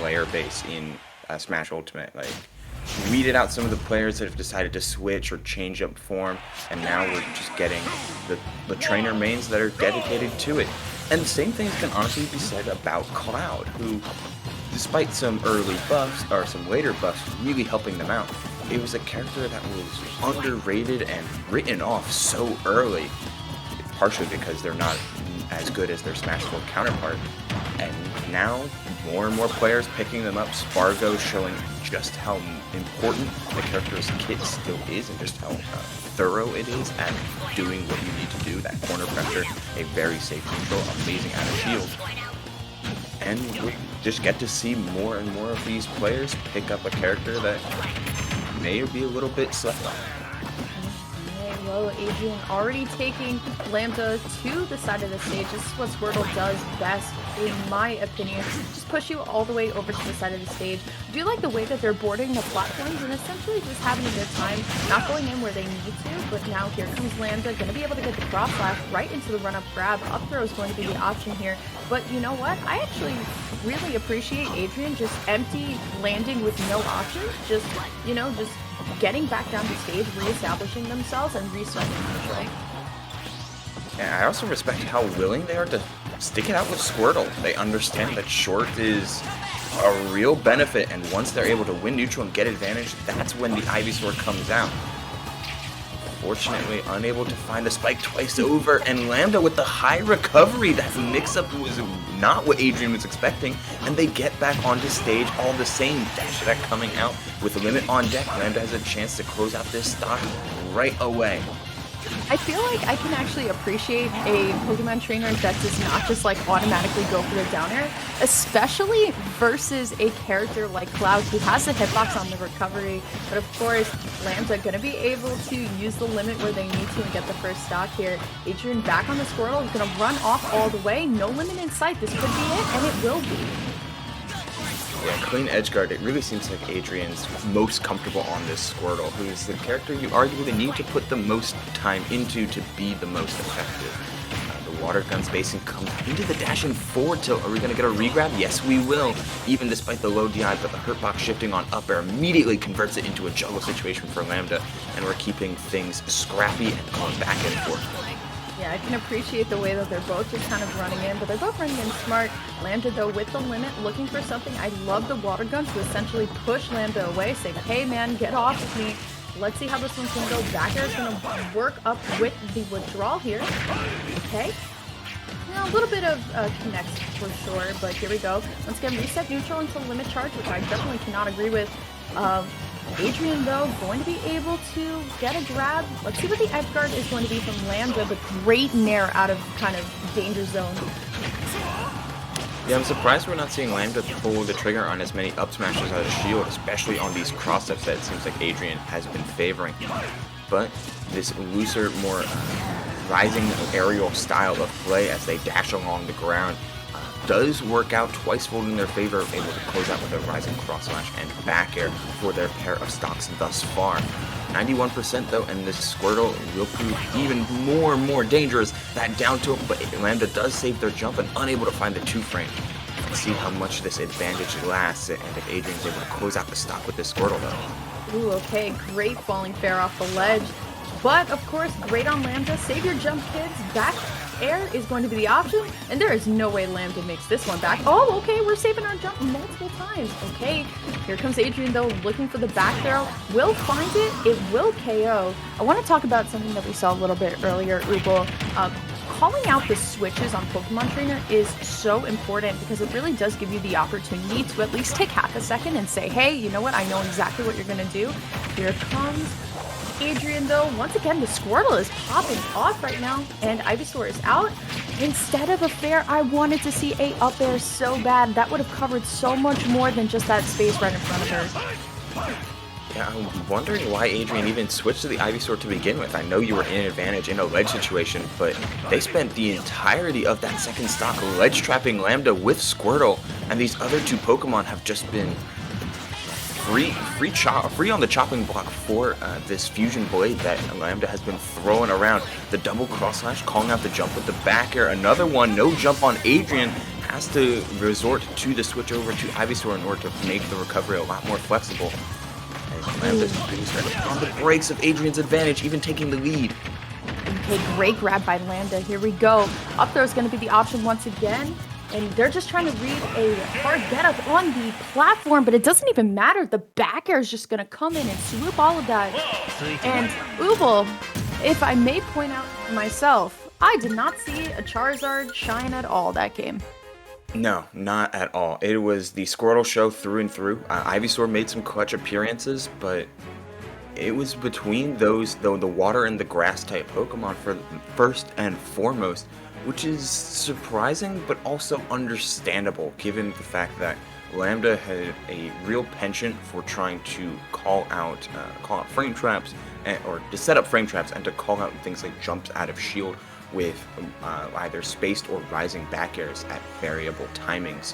player base in Smash Ultimate. Like, weeded out some of the players that have decided to switch or change up form, and now we're just getting the trainer mains that are dedicated to it. And the same thing can honestly be said about Cloud, who, despite some early buffs, or some later buffs really helping them out, it was a character that was underrated and written off so early, partially because they're not as good as their Smash 4 counterpart. And now, more and more players picking them up, Spargo showing just how important the character's kit still is and just how thorough it is at doing what you need to do, that corner pressure, a very safe neutral, amazing out of shield. And we just get to see more and more of these players pick up a character that may be a little bit slept on. Well, Adrian already taking Lambda to the side of the stage. This is what Squirtle does best, in my opinion. Just push you all the way over to the side of the stage. I do like the way that they're boarding the platforms and essentially just having a good time, not going in where they need to, but now here comes Lambda, going to be able to get the cross slash right into the run-up grab. Up throw is going to be the option here. But you know what? I actually really appreciate Adrian just empty landing with no options. Just, you know, just getting back down the stage, reestablishing themselves, and restarting the play. And I also respect how willing they are to stick it out with Squirtle. They understand that short is a real benefit, and once they're able to win neutral and get advantage, that's when the Ivysaur comes out. Unfortunately, unable to find the spike twice over, and Lambda with the high recovery. That mix-up was not what Adrian was expecting, and they get back onto stage all the same. Dash attack coming out with a limit on deck. Lambda has a chance to close out this stock right away. I feel like I can actually appreciate a Pokemon trainer that does not just like automatically go for the down air, especially versus a character like Cloud who has the hitbox on the recovery. But of course, Lambda going to be able to use the limit where they need to and get the first stock here. Adrian back on the Squirtle, he's going to run off all the way. No limit in sight. This could be it, and it will be. Yeah, clean edge guard. It really seems like Adrian's most comfortable on this Squirtle, who's the character you arguably need to put the most time into to be the most effective. The water gun spacing comes into the dashing forward tilt. Are we going to get a regrab? Yes, we will. Even despite the low DI, but the hurt box shifting on up air immediately converts it into a juggle situation for Lambda, and we're keeping things scrappy and going back and forth. Yeah, I can appreciate the way that they're both just kind of running in, but they're both running in smart. Lambda, though, with the limit, looking for something. I love the water gun to essentially push Lambda away, say, hey, man, get off of me. Let's see how this one's going to go. Back air is going to work up with the withdrawal here. Okay. Yeah, a little bit of connects for sure, but here we go. Once again, reset neutral until limit charge, which I definitely cannot agree with. Adrian, though, going to be able to get a grab. Let's see what the edge guard is going to be from Lambda, but great nair out of kind of danger zone. Yeah, I'm surprised we're not seeing Lambda pull the trigger on as many up smashes out of shield, especially on these cross-ups that it seems like Adrian has been favoring. But this looser, more rising aerial style of play as they dash along the ground does work out, twice fold in their favor, able to close out with a rising cross slash and back air for their pair of stocks thus far. 91% though, and this Squirtle will prove even more dangerous. That down tilt, but Lambda does save their jump and unable to find the 2-frame. Let's see how much this advantage lasts, and if Adrian's able to close out the stock with this Squirtle though. Ooh, okay, great falling fair off the ledge. But, of course, great on Lambda. Save your jump, kids. Back air is going to be the option, and there is no way Lambda makes this one back. Oh, okay, we're saving our jump multiple times. Okay, here comes Adrian, though, looking for the back throw. Will find it. It will KO. I want to talk about something that we saw a little bit earlier, Ubel. Calling out the switches on Pokemon Trainer is so important because it really does give you the opportunity to at least take half a second and say, hey, you know what? I know exactly what you're going to do. Here comes Adrian, though. Once again, the Squirtle is popping off right now, and Ivysaur is out. Instead of a fair, I wanted to see a up air so bad. That would have covered so much more than just that space right in front of her. Yeah, I'm wondering why Adrian even switched to the Ivysaur to begin with. I know you were in an advantage in a ledge situation, but they spent the entirety of that second stock ledge trapping Lambda with Squirtle, and these other two Pokemon have just been free on the chopping block for this fusion blade that Lambda has been throwing around. The double cross slash, calling out the jump with the back air. Another one, no jump on Adrian. has to resort to the switch over to Ivysaur in order to make the recovery a lot more flexible. As Lambda's on the brakes of Adrian's advantage, even taking the lead. Okay, great grab by Lambda. Here we go. Up throw is going to be the option once again. And they're just trying to read a hard get-up on the platform, but it doesn't even matter. The back air is just going to come in and swoop all of that. And Ubel, if I may point out myself, I did not see a Charizard shine at all that game. No, not at all. It was the Squirtle show through and through. Ivysaur made some clutch appearances, but it was between those, the water and the grass type Pokemon for first and foremost, which is surprising but also understandable given the fact that Lambda had a real penchant for trying to call out frame traps, or to set up frame traps and to call out things like jumps out of shield with either spaced or rising back airs at variable timings.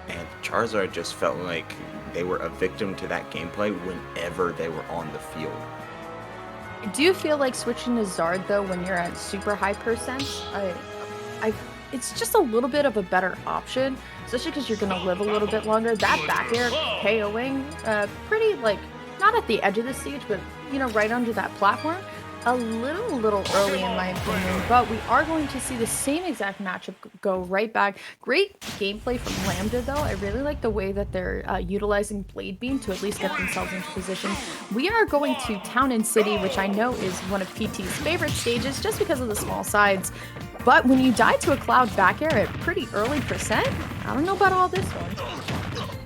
And Charizard just felt like they were a victim to that gameplay whenever they were on the field. Do you feel like switching to Zard though when you're at super high percent? It's just a little bit of a better option, especially because you're going to live a little bit longer. That back air KOing pretty, like, not at the edge of the stage, but, you know, right under that platform. A little early in my opinion, but we are going to see the same exact matchup go right back. Great gameplay from Lambda though. I really like the way that they're utilizing Blade Beam to at least get themselves into position. We are going to Town and City, which I know is one of PT's favorite stages just because of the small sides. But when you die to a Cloud back air at pretty early percent, I don't know about all this one.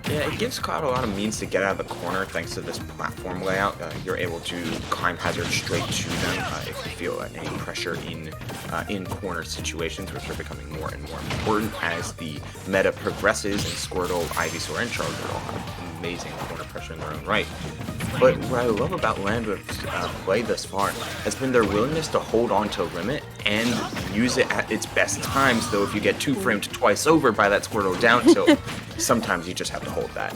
Yeah, it gives Cloud a lot of means to get out of the corner thanks to this platform layout. You're able to climb hazard straight to them if you feel any pressure in corner situations, which are becoming more and more important as the meta progresses, and Squirtle, Ivysaur, and Charizard all have amazing corner pressure in their own right. But what I love about Lambda's play thus far has been their willingness to hold on to limit and use it at its best times, though if you get two-framed twice over by that Squirtle down tilt, sometimes you just have to hold that.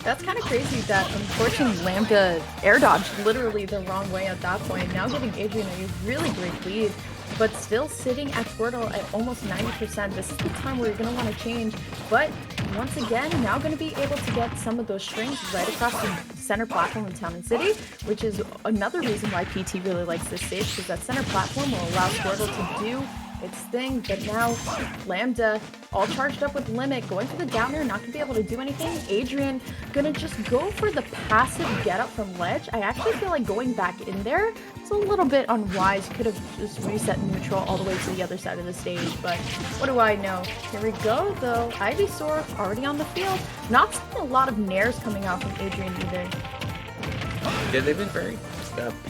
That's kind of crazy that unfortunately Lambda air dodged literally the wrong way at that point, now giving Adrian a really great lead, but still sitting at Squirtle at almost 90%. This is the time where you're going to want to change, but once again, now going to be able to get some of those strings right across the center platform in Town and City, which is another reason why PT really likes this stage, because that center platform will allow Squirtle to do its thing. But now Lambda all charged up with limit, going for the downer, not gonna be able to do anything. Adrian gonna just go for the passive get up from ledge. I actually feel like going back in there, it's a little bit unwise. Could have just reset neutral all the way to the other side of the stage, but what do I know? Here we go though. Ivysaur already on the field. Not seeing a lot of nairs coming out from Adrian either. Yeah, they've been very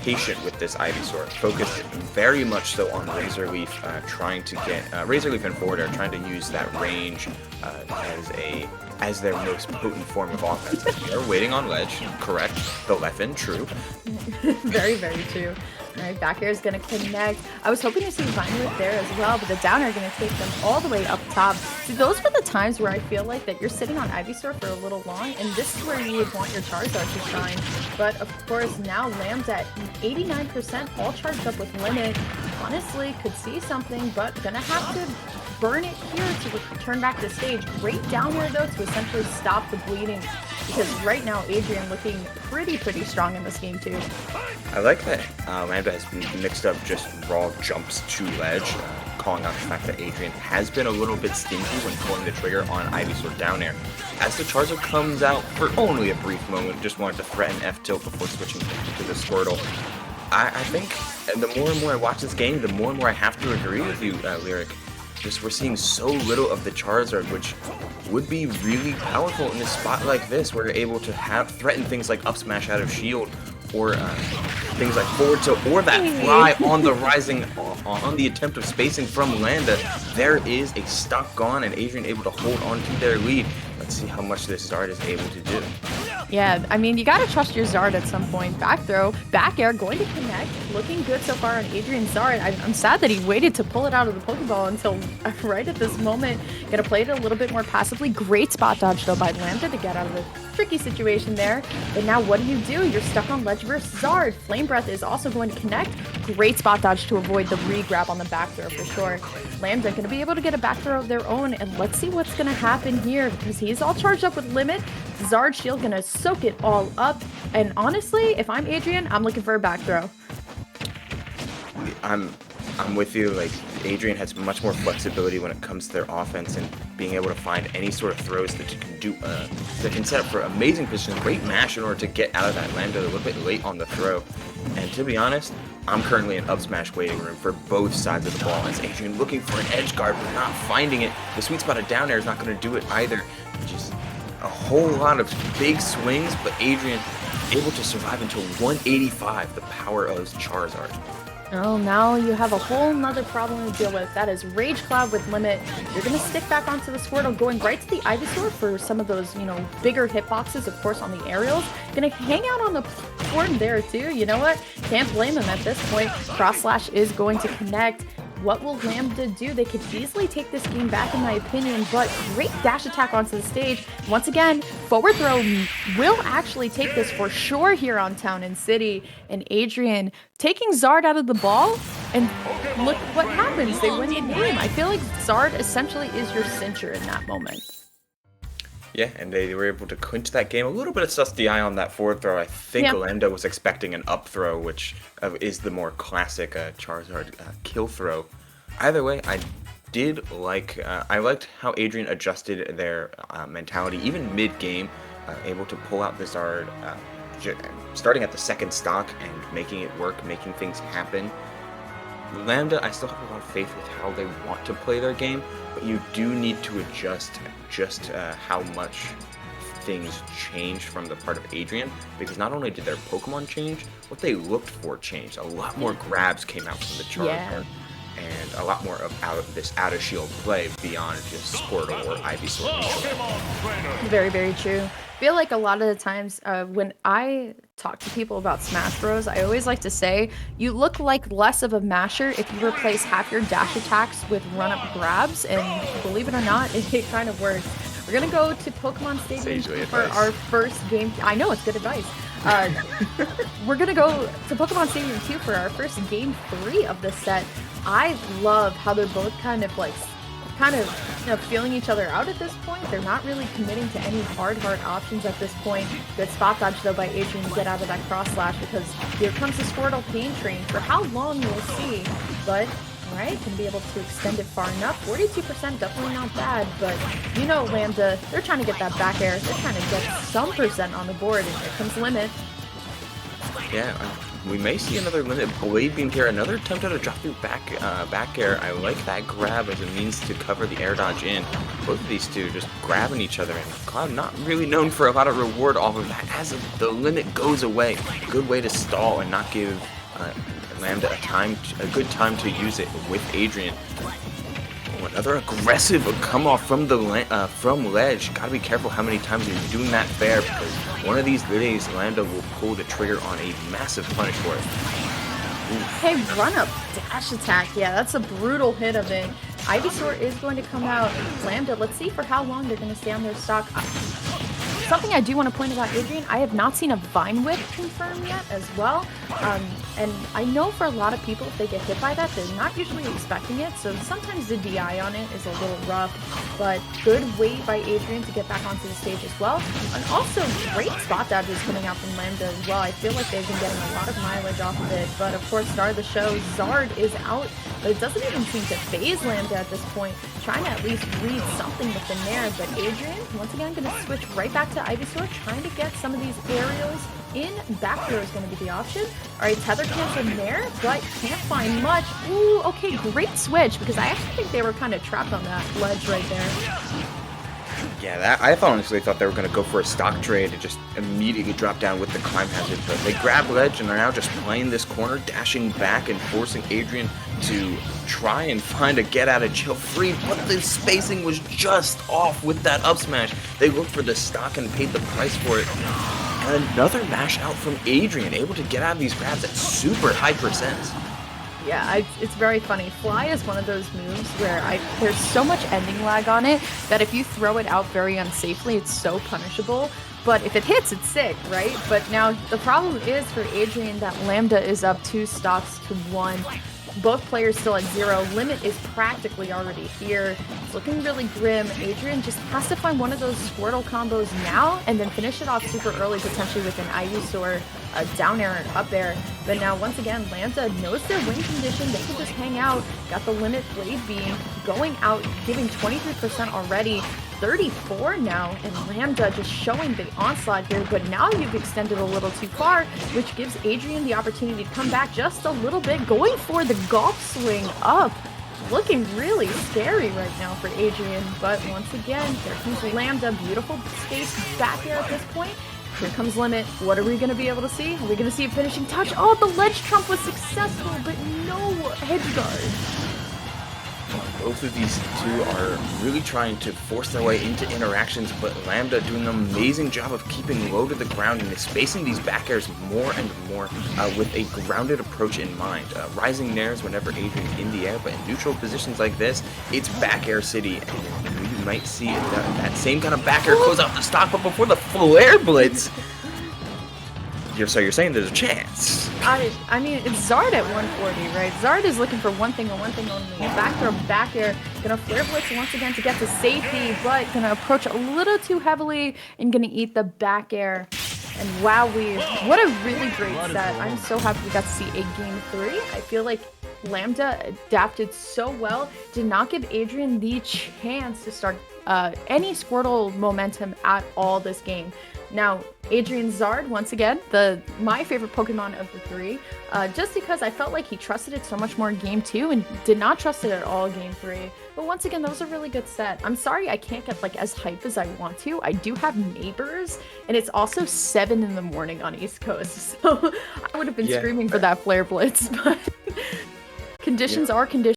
patient with this Ivysaur, focused very much so on Razor Leaf, trying to get Razor Leaf and forward air, trying to use that range as their most potent form of offense. They're waiting on ledge, correct? The left end, true. Very, very true. All right, back air is going to connect. I was hoping to see Vine there as well, but the downer going to take them all the way up top. See, those were the times where I feel like that you're sitting on Ivysaur for a little long, and this is where you would want your Charizard to shine. But of course, now Lambda at 89%, all charged up with limit. Honestly, could see something, but gonna have to burn it here to return back to stage. Great down air though to essentially stop the bleeding, because right now Adrian looking pretty strong in this game too. I like that Lambda has mixed up just raw jumps to ledge, calling out the fact that Adrian has been a little bit stingy when pulling the trigger on Ivysaur down air. As the Charizard comes out for only a brief moment, just wanted to threaten F-tilt before switching to the Squirtle. I think the more and more I watch this game, the more and more I have to agree with you, Lyric. Just we're seeing so little of the Charizard, which would be really powerful in a spot like this, where you're able to threaten things like up smash out of shield, or things like forward tilt, or that fly on the rising, on the attempt of spacing from Lambda. There is a stock gone, and Adrian able to hold on to their lead. Let's see how much this Zard is able to do. Yeah, I mean, you gotta trust your Zard at some point. Back throw, back air, going to connect. Looking good so far on Adrian's Zard. I'm sad that he waited to pull it out of the Pokeball until right at this moment. Gonna play it a little bit more passively. Great spot dodge though by Lambda to get out of the tricky situation there. But now what do? You're stuck on ledge versus Zard. Flame Breath is also going to connect. Great spot dodge to avoid the re-grab on the back throw for sure. Lambda going to be able to get a back throw of their own, and let's see what's going to happen here because he's all charged up with limit. Zard shield going to soak it all up, and honestly, if I'm Adrian, I'm looking for a back throw. I'm with you. Like, Adrian has much more flexibility when it comes to their offense and being able to find any sort of throws that you can do that can set up for amazing position, great mash in order to get out of that Lambda a little bit late on the throw. And to be honest, I'm currently in up smash waiting room for both sides of the ball. As Adrian looking for an edge guard but not finding it. The sweet spot of down air is not going to do it either. Just a whole lot of big swings, but Adrian able to survive until 185. The power of Charizard. Oh, now you have a whole nother problem to deal with. That is Rage Cloud with limit. You're going to stick back onto the Squirtle, going right to the Ivysaur for some of those, bigger hitboxes, of course, on the aerials. Going to hang out on the board there, too. You know what? Can't blame him at this point. Cross Slash is going to connect. What will Lambda do? They could easily take this game back, in my opinion, but great dash attack onto the stage. Once again, forward throw will actually take this for sure here on Town and City. And Adrian taking Zard out of the ball, and look what happens. They win the game. I feel like Zard essentially is your cincher in that moment. Yeah, and they were able to clinch that game. A little bit of sus DI on that forward throw. I think Lambda was expecting an up throw, which is the more classic Charizard kill throw. Either way, I liked how Adrian adjusted their mentality, even mid-game, able to pull out the Zard, starting at the second stock and making it work, making things happen. Lambda, I still have a lot of faith with how they want to play their game, but you do need to adjust just how much things changed from the part of Adrian, because not only did their Pokemon change, what they looked for changed. A lot more grabs came out from the Charizard, and a lot more of this out-of-shield play beyond just Squirtle or Ivysaur. Very, very true. I feel like a lot of the times when I talk to people about Smash Bros, I always like to say, you look like less of a masher if you replace half your dash attacks with run-up grabs, and believe it or not, it kind of works. We're going to go to Pokemon Stadium for our first game. I know, it's good advice. We're going to go to Pokemon Stadium 2 for our first game 3 of this set. I love how they're both kind of feeling each other out at this point. They're not really committing to any hard options at this point. Good spot dodge though by Adrian to get out of that cross slash, because here comes the Squirtle Pain Train. For how long we'll see, but alright, gonna be able to extend it far enough. 42%, definitely not bad, but Lambda, they're trying to get that back air. They're trying to get some percent on the board, and here comes limit. Yeah, we may see another limit blade beam here, another attempt at a drop through back air. I like that grab as a means to cover the air dodge in. Both of these two just grabbing each other, and Cloud not really known for a lot of reward off of that as the limit goes away. Good way to stall and not give Lambda a good time to use it with Adrian. Oh, another aggressive come off from the from ledge. Gotta be careful how many times you're doing that fair, because one of these days Lambda will pull the trigger on a massive punish for it. Hey, run up dash attack. Yeah, that's a brutal hit of it. Ivysaur is going to come out. Lambda, let's see for how long they're going to stay on their stock. Something I do want to point about Adrian, I have not seen a Vine Whip confirmed yet as well. And I know for a lot of people, if they get hit by that, they're not usually expecting it. So sometimes the DI on it is a little rough, but good wait by Adrian to get back onto the stage as well. And also great spot dodges coming out from Lambda as well. I feel like they've been getting a lot of mileage off of it. But of course, star of the show, Zard is out, but it doesn't even seem to phase Lambda at this point. Trying to at least read something within there, but Adrian, once again, going to switch right back to Ivysaur, trying to get some of these aerials in. Back throw is going to be the option. Alright, tether cancel in there, but can't find much. Ooh, okay, great switch, because I actually think they were kind of trapped on that ledge right there. Yeah, I honestly thought they were going to go for a stock trade and just immediately drop down with the climb hazard, but they grab ledge and are now just playing this corner, dashing back and forcing Adrian to try and find a get out of jail free, but the spacing was just off with that up smash. They looked for the stock and paid the price for it. And another mash out from Adrian, able to get out of these grabs at super high percents. Yeah, it's very funny. Fly is one of those moves where there's so much ending lag on it that if you throw it out very unsafely, it's so punishable. But if it hits, it's sick, right? But now the problem is for Adrian that Lambda is up 2 stocks to 1. Both players still at 0. Limit is practically already here. It's looking really grim. Adrian just has to find one of those Squirtle combos now and then finish it off super early, potentially with an Ius or a down air up there. But now, once again, Lambda knows their win condition. They can just hang out. Got the Limit Blade Beam going out, giving 23% already. 34 now, and Lambda just showing the onslaught here, but now you've extended a little too far, which gives Adrian the opportunity to come back just a little bit, going for the golf swing up. Looking really scary right now for Adrian, but once again, there comes Lambda, beautiful space back air at this point. Here comes Limit. What are we going to be able to see? Are we going to see a finishing touch? Oh, the ledge trump was successful, but no edge guard. Both of these two are really trying to force their way into interactions, but Lambda doing an amazing job of keeping low to the ground and spacing these back airs more and more with a grounded approach in mind. Rising nairs whenever Adrian's in the air, but in neutral positions like this, it's back air city, and you might see that same kind of back air close out the stock, but before the flare blitz, so you're saying there's a chance. I mean, it's Zard at 140, right? Zard is looking for one thing and one thing only. A back throw, back air. Gonna flare blitz once again to get to safety, but gonna approach a little too heavily and gonna eat the back air. And wowee, what a really great set. I'm so happy we got to see a game 3. I feel like Lambda adapted so well, did not give Adrian the chance to start any Squirtle momentum at all this game. Now, Adrian Zard, once again, my favorite Pokemon of the 3, just because I felt like he trusted it so much more in Game 2 and did not trust it at all in Game 3. But once again, that was a really good set. I'm sorry I can't get like as hype as I want to. I do have neighbors, and it's also 7 in the morning on East Coast, so I would have been screaming for that Flare Blitz, but conditions are conditions.